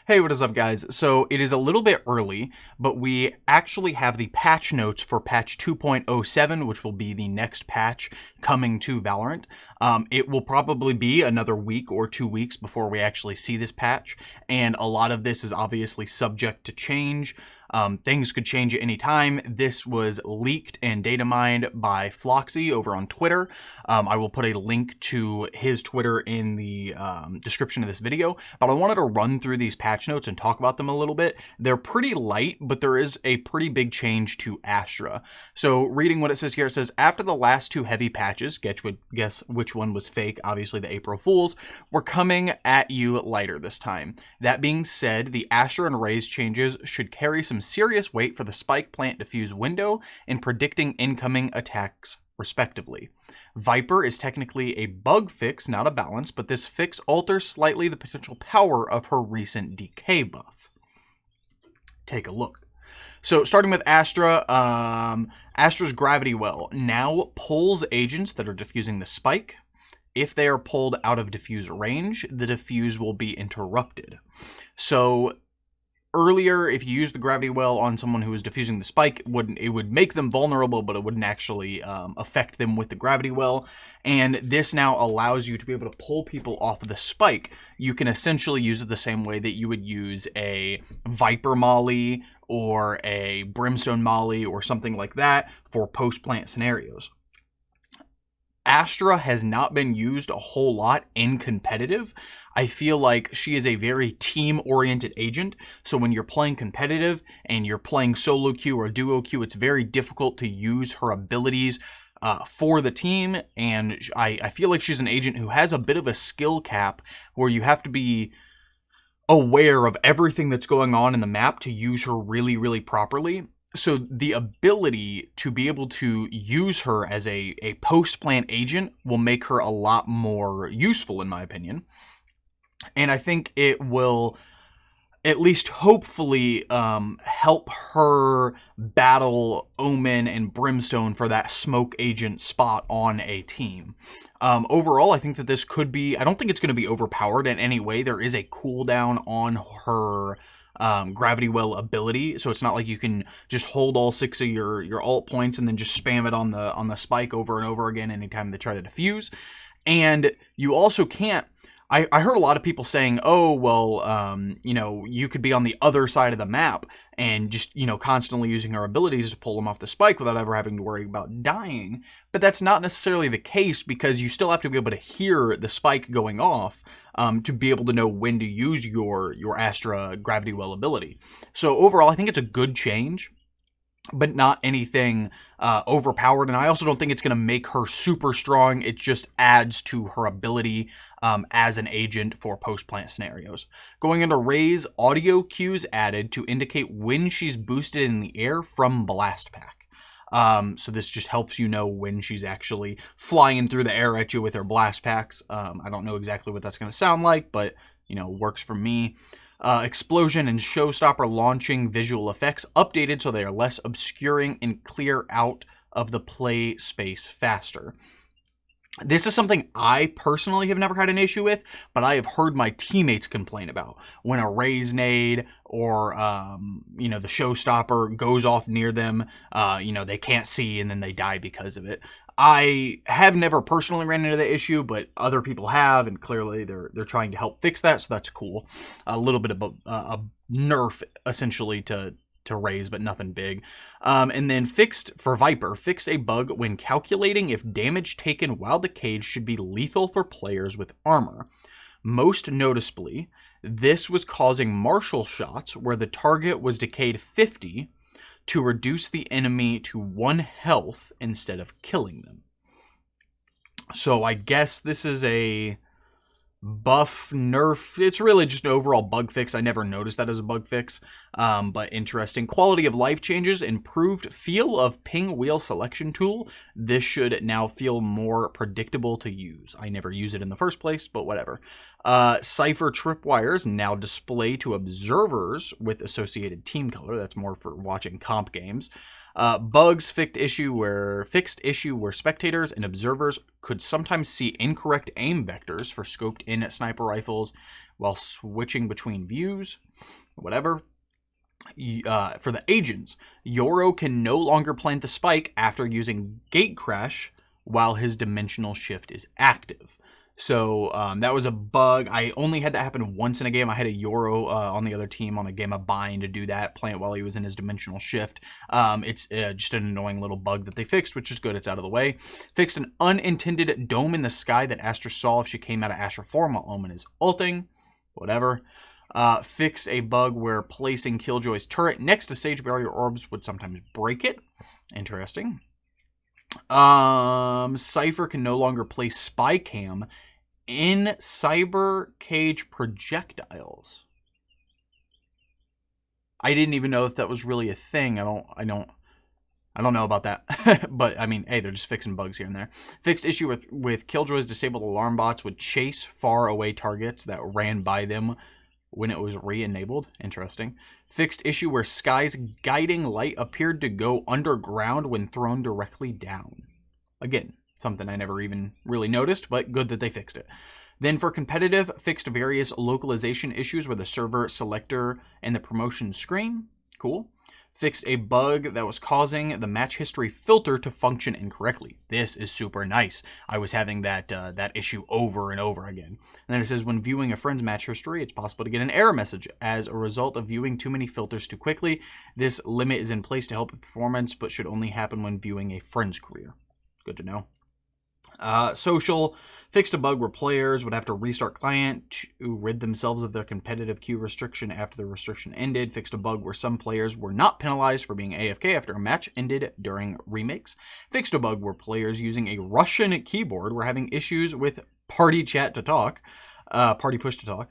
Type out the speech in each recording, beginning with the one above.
Hey, what is up, guys? So it is a little bit early, but we actually have the patch notes for patch 2.07, which will be the next patch coming to Valorant. It will probably be another week or 2 weeks before we actually see this patch, and a lot of this is obviously subject to change. Things could change at any time. This was leaked and data mined by Floxy over on Twitter. I will put a link to his Twitter in the description of this video, but I wanted to run through these patch notes and talk about them a little bit. They're pretty light, but there is a pretty big change to Astra. So reading what it says here, it says, after the last two heavy patches, guess which one was fake, obviously the April Fools, we're coming at you lighter this time. That being said, the Astra and Raze changes should carry some serious weight for the spike plant diffuse window in predicting incoming attacks respectively. Viper is technically a bug fix, not a balance, but this fix alters slightly the potential power of her recent decay buff. Take a look. So starting with Astra, Astra's Gravity Well now pulls agents that are diffusing the spike. If they are pulled out of diffuse range, the diffuse will be interrupted. So earlier, if you use the Gravity Well on someone who is diffusing the spike, it would make them vulnerable, but it wouldn't actually affect them with the Gravity Well. And this now allows you to be able to pull people off of the spike. You can essentially use it the same way that you would use a Viper Molly or a Brimstone Molly or something like that for post-plant scenarios. Astra has not been used a whole lot in competitive. I feel like she is a very team-oriented agent, so when you're playing competitive and you're playing solo queue or duo queue, it's very difficult to use her abilities for the team, and I feel like she's an agent who has a bit of a skill cap where you have to be aware of everything that's going on in the map to use her really, really properly. So the ability to be able to use her as a post-plant agent will make her a lot more useful, in my opinion. And I think it will at least hopefully help her battle Omen and Brimstone for that smoke agent spot on a team. Overall, I think that this could be, I don't think it's going to be overpowered in any way. There is a cooldown on her Gravity Well ability, so it's not like you can just hold all 6 of your ult points and then just spam it on the spike over and over again anytime they try to defuse. And you also can't, I heard a lot of people saying, oh, well, you could be on the other side of the map and just, constantly using her abilities to pull them off the spike without ever having to worry about dying. But that's not necessarily the case, because you still have to be able to hear the spike going off to be able to know when to use your Astra Gravity Well ability. So overall, I think it's a good change, but not anything overpowered. And I also don't think it's going to make her super strong. It just adds to her ability as an agent for post-plant scenarios. Going into Raze, audio cues added to indicate when she's boosted in the air from Blast Pack. So this just helps you know when she's actually flying through the air at you with her Blast Packs. I don't know exactly what that's going to sound like, but, works for me. Explosion and Showstopper launching visual effects updated so they are less obscuring and clear out of the play space faster. This is something I personally have never had an issue with, but I have heard my teammates complain about when a Raze nade or, the Showstopper goes off near them, they can't see and then they die because of it. I have never personally ran into the issue, but other people have, and clearly they're trying to help fix that, so that's cool. A little bit of a nerf, essentially, to Raze, but nothing big. And then fixed for Viper, fixed a bug when calculating if damage taken while decayed should be lethal for players with armor. Most noticeably, this was causing martial shots where the target was decayed 50 to reduce the enemy to 1 health instead of killing them. So I guess this is a buff, nerf. It's really just an overall bug fix. I never noticed that as a bug fix, but interesting. Quality of life changes, improved feel of ping wheel selection tool. This should now feel more predictable to use. I never use it in the first place, but whatever. Cypher tripwires now display to observers with associated team color. That's more for watching comp games. Bugs fixed issue where spectators and observers could sometimes see incorrect aim vectors for scoped in sniper rifles while switching between views, whatever. For the agents, Yoro can no longer plant the spike after using Gate Crash while his dimensional shift is active. So that was a bug. I only had that happen once in a game. I had a Yoro on the other team on a game of Bind to do that, plant while he was in his dimensional shift. It's just an annoying little bug that they fixed, which is good. It's out of the way. Fixed an unintended dome in the sky that Astra saw if she came out of Astra form while Omen is ulting. Whatever. Fix a bug where placing Killjoy's turret next to Sage Barrier Orbs would sometimes break it. Interesting. Cypher can no longer place Spy Cam in Cyber Cage projectiles. I didn't even know if that was really a thing. I don't know about that. But I mean, hey, they're just fixing bugs here and there. Fixed issue with Killjoy's disabled alarm bots would chase far away targets that ran by them when it was re-enabled. Interesting. Fixed issue where Sky's guiding light appeared to go underground when thrown directly down. Again, something I never even really noticed, but good that they fixed it. Then for competitive, fixed various localization issues with the server selector and the promotion screen. Cool. Fixed a bug that was causing the match history filter to function incorrectly. This is super nice. I was having that issue over and over again. And then it says, when viewing a friend's match history, it's possible to get an error message as a result of viewing too many filters too quickly. This limit is in place to help with performance, but should only happen when viewing a friend's career. Good to know. Social, fixed a bug where players would have to restart client to rid themselves of their competitive queue restriction after the restriction ended. Fixed a bug where some players were not penalized for being AFK after a match ended during remakes. Fixed a bug where players using a Russian keyboard were having issues with party chat to talk, party push to talk.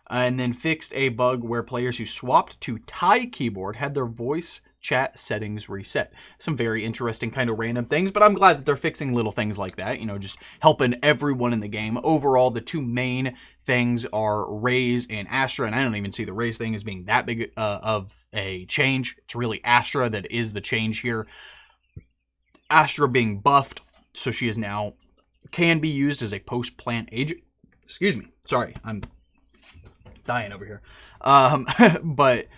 And then fixed a bug where players who swapped to Thai keyboard had their voice chat settings reset. Some very interesting kind of random things, but I'm glad that they're fixing little things like that, you know, just helping everyone in the game. Overall, the two main things are Raze and Astra, and I don't even see the Raze thing as being that big of a change. It's really Astra that is the change here. Astra being buffed, so she is now can be used as a post-plant agent. Excuse me. Sorry, I'm dying over here. But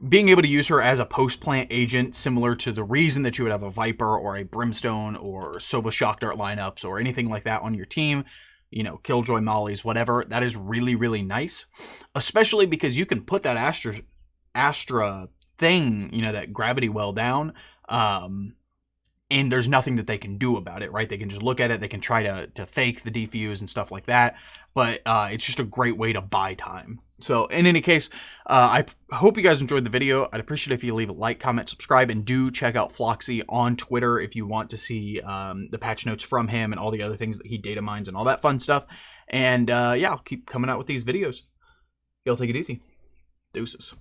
being able to use her as a post-plant agent, similar to the reason that you would have a Viper or a Brimstone or Sova Shock Dart lineups or anything like that on your team, you know, Killjoy Mollies, whatever, that is really, really nice. Especially because you can put that Astra thing, you know, that gravity well down, and there's nothing that they can do about it, right? They can just look at it, they can try to fake the defuse and stuff like that, but it's just a great way to buy time. So in any case, I hope you guys enjoyed the video. I'd appreciate it if you leave a like, comment, subscribe, and do check out Floxy on Twitter if you want to see the patch notes from him and all the other things that he data mines and all that fun stuff. And yeah, I'll keep coming out with these videos. Y'all take it easy. Deuces.